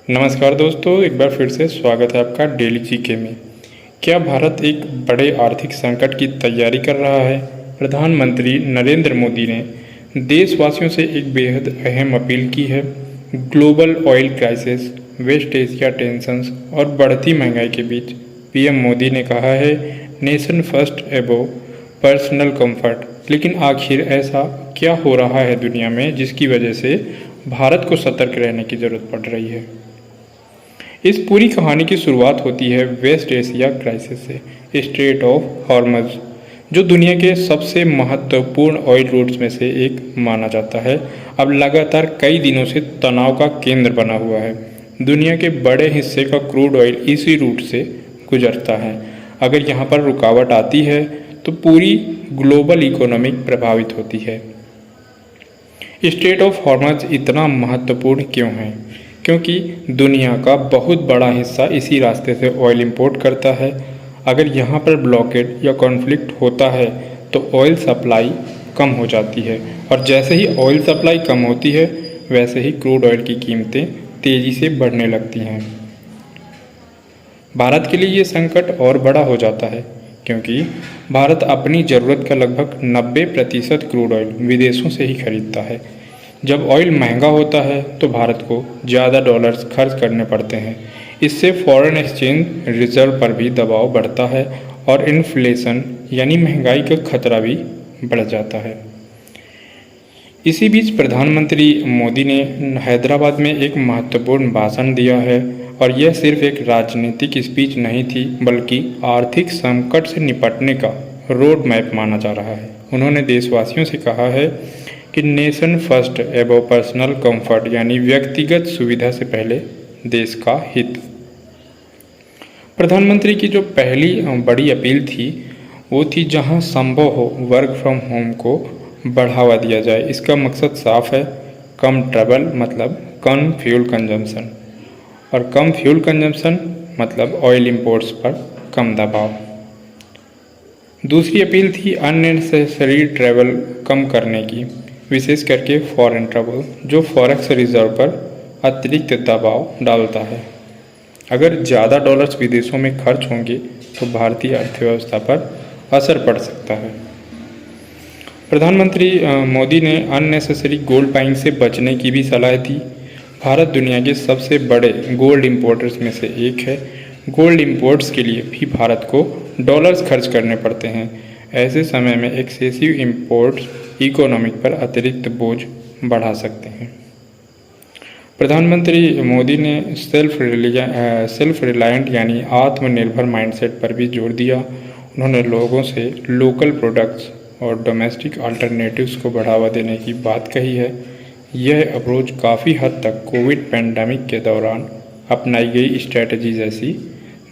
नमस्कार दोस्तों, एक बार फिर से स्वागत है आपका डेली जीके में। क्या भारत एक बड़े आर्थिक संकट की तैयारी कर रहा है? प्रधानमंत्री नरेंद्र मोदी ने देशवासियों से एक बेहद अहम अपील की है। Global oil crisis, west Asia tensions और बढ़ती महंगाई के बीच पीएम मोदी ने कहा है, nation first above personal comfort. लेकिन आखिर ऐसा क्या हो रहा है दुनिया में जिसकी वजह से भारत को सतर्क रहने की ज़रूरत पड़ रही है? इस पूरी कहानी की शुरुआत होती है वेस्ट एशिया क्राइसिस से। स्ट्रेट ऑफ हॉर्मज, जो दुनिया के सबसे महत्वपूर्ण ऑयल रूट्स में से एक माना जाता है, अब लगातार कई दिनों से तनाव का केंद्र बना हुआ है। दुनिया के बड़े हिस्से का क्रूड ऑयल इसी रूट से गुजरता है। अगर यहाँ पर रुकावट आती है तो पूरी ग्लोबल इकोनॉमी प्रभावित होती है। स्ट्रेट ऑफ हॉर्मज इतना महत्वपूर्ण क्यों है? क्योंकि दुनिया का बहुत बड़ा हिस्सा इसी रास्ते से ऑयल इंपोर्ट करता है। अगर यहाँ पर ब्लॉकेड या कॉन्फ्लिक्ट होता है तो ऑयल सप्लाई कम हो जाती है, और जैसे ही ऑयल सप्लाई कम होती है वैसे ही क्रूड ऑयल की कीमतें तेज़ी से बढ़ने लगती हैं। भारत के लिए ये संकट और बड़ा हो जाता है क्योंकि भारत अपनी ज़रूरत का लगभग 90% क्रूड ऑयल विदेशों से ही खरीदता है। जब ऑयल महंगा होता है तो भारत को ज़्यादा डॉलर्स खर्च करने पड़ते हैं। इससे फॉरेन एक्सचेंज रिजर्व पर भी दबाव बढ़ता है और इन्फ्लेशन यानी महंगाई का खतरा भी बढ़ जाता है। इसी बीच प्रधानमंत्री मोदी ने हैदराबाद में एक महत्वपूर्ण भाषण दिया है, और यह सिर्फ एक राजनीतिक स्पीच नहीं थी बल्कि आर्थिक संकट से निपटने का रोड मैप माना जा रहा है। उन्होंने देशवासियों से कहा है कि nation first above personal comfort, यानी व्यक्तिगत सुविधा से पहले देश का हित। प्रधानमंत्री की जो पहली बड़ी अपील थी वो थी जहां संभव हो वर्क फ्रॉम होम को बढ़ावा दिया जाए। इसका मकसद साफ है, कम ट्रैवल मतलब कम फ्यूल कंजम्पशन, और कम फ्यूल कंजम्पशन मतलब ऑयल इंपोर्ट्स पर कम दबाव। दूसरी अपील थी अननेसेसरी ट्रैवल कम करने की, विशेष करके फॉरेन ट्रैवल जो फॉरेक्स रिजर्व पर अतिरिक्त दबाव डालता है। अगर ज़्यादा डॉलर्स विदेशों में खर्च होंगे तो भारतीय अर्थव्यवस्था पर असर पड़ सकता है। प्रधानमंत्री मोदी ने अननेसेसरी गोल्ड बाइंग से बचने की भी सलाह दी। भारत दुनिया के सबसे बड़े गोल्ड इंपोर्टर्स में से एक है। गोल्ड इंपोर्ट्स के लिए भी भारत को डॉलर्स खर्च करने पड़ते हैं। ऐसे समय में एक्सेसिव इंपोर्ट्स इकोनॉमिक पर अतिरिक्त बोझ बढ़ा सकते हैं। प्रधानमंत्री मोदी ने सेल्फ रिलायंट यानी आत्मनिर्भर माइंडसेट पर भी जोर दिया। उन्होंने लोगों से लोकल प्रोडक्ट्स और डोमेस्टिक अल्टरनेटिव्स को बढ़ावा देने की बात कही है। यह अप्रोच काफ़ी हद तक कोविड पैंडेमिक के दौरान अपनाई गई स्ट्रेटजी जैसी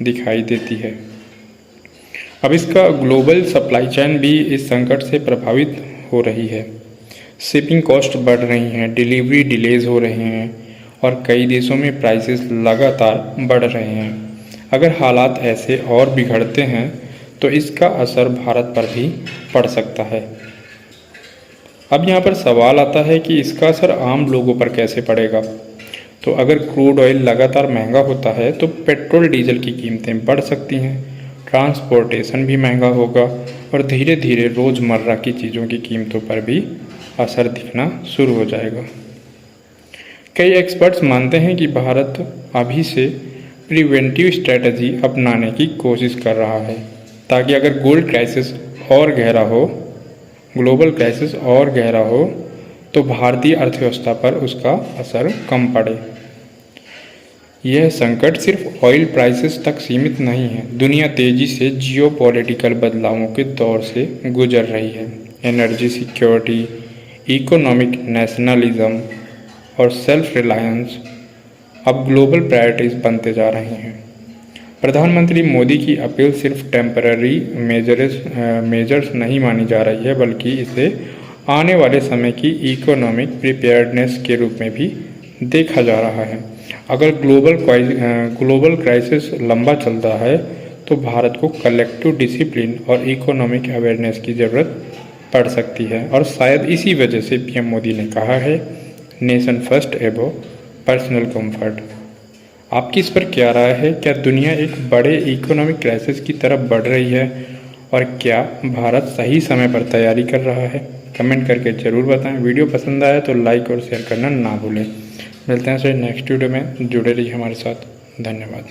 दिखाई देती है। अब इसका ग्लोबल सप्लाई चेन भी इस संकट से प्रभावित हो रही है। शिपिंग कॉस्ट बढ़ रही हैं, डिलीवरी डिलेज हो रहे हैं और कई देशों में प्राइसेस लगातार बढ़ रहे हैं। अगर हालात ऐसे और बिगड़ते हैं तो इसका असर भारत पर भी पड़ सकता है। अब यहाँ पर सवाल आता है कि इसका असर आम लोगों पर कैसे पड़ेगा। तो अगर क्रूड ऑयल लगातार महंगा होता है तो पेट्रोल डीजल की कीमतें बढ़ सकती हैं, ट्रांसपोर्टेशन भी महंगा होगा और धीरे धीरे रोज़मर्रा की चीज़ों की कीमतों पर भी असर दिखना शुरू हो जाएगा। कई एक्सपर्ट्स मानते हैं कि भारत अभी से प्रिवेंटिव स्ट्रेटजी अपनाने की कोशिश कर रहा है ताकि अगर ग्लोबल क्राइसिस और गहरा हो तो भारतीय अर्थव्यवस्था पर उसका असर कम पड़े। यह संकट सिर्फ ऑयल प्राइसेस तक सीमित नहीं है। दुनिया तेज़ी से जियोपॉलिटिकल बदलावों के दौर से गुजर रही है। एनर्जी सिक्योरिटी, इकोनॉमिक नेशनलिज्म और सेल्फ रिलायंस अब ग्लोबल प्रायोरिटीज़ बनते जा रहे हैं। प्रधानमंत्री मोदी की अपील सिर्फ टेम्पररी मेजर्स नहीं मानी जा रही है, बल्कि इसे आने वाले समय की इकोनॉमिक प्रिपेयर्डनेस के रूप में भी देखा जा रहा है। अगर ग्लोबल क्राइसिस लंबा चलता है तो भारत को कलेक्टिव डिसिप्लिन और इकोनॉमिक अवेयरनेस की ज़रूरत पड़ सकती है, और शायद इसी वजह से पीएम मोदी ने कहा है, nation first above personal comfort. आपकी इस पर क्या राय है? क्या दुनिया एक बड़े इकोनॉमिक क्राइसिस की तरफ बढ़ रही है और क्या भारत सही समय पर तैयारी कर रहा है? कमेंट करके ज़रूर बताएं। वीडियो पसंद आया तो लाइक और शेयर करना ना भूलें। मिलते हैं फिर नेक्स्ट वीडियो में, जुड़े रहिए हमारे साथ। धन्यवाद।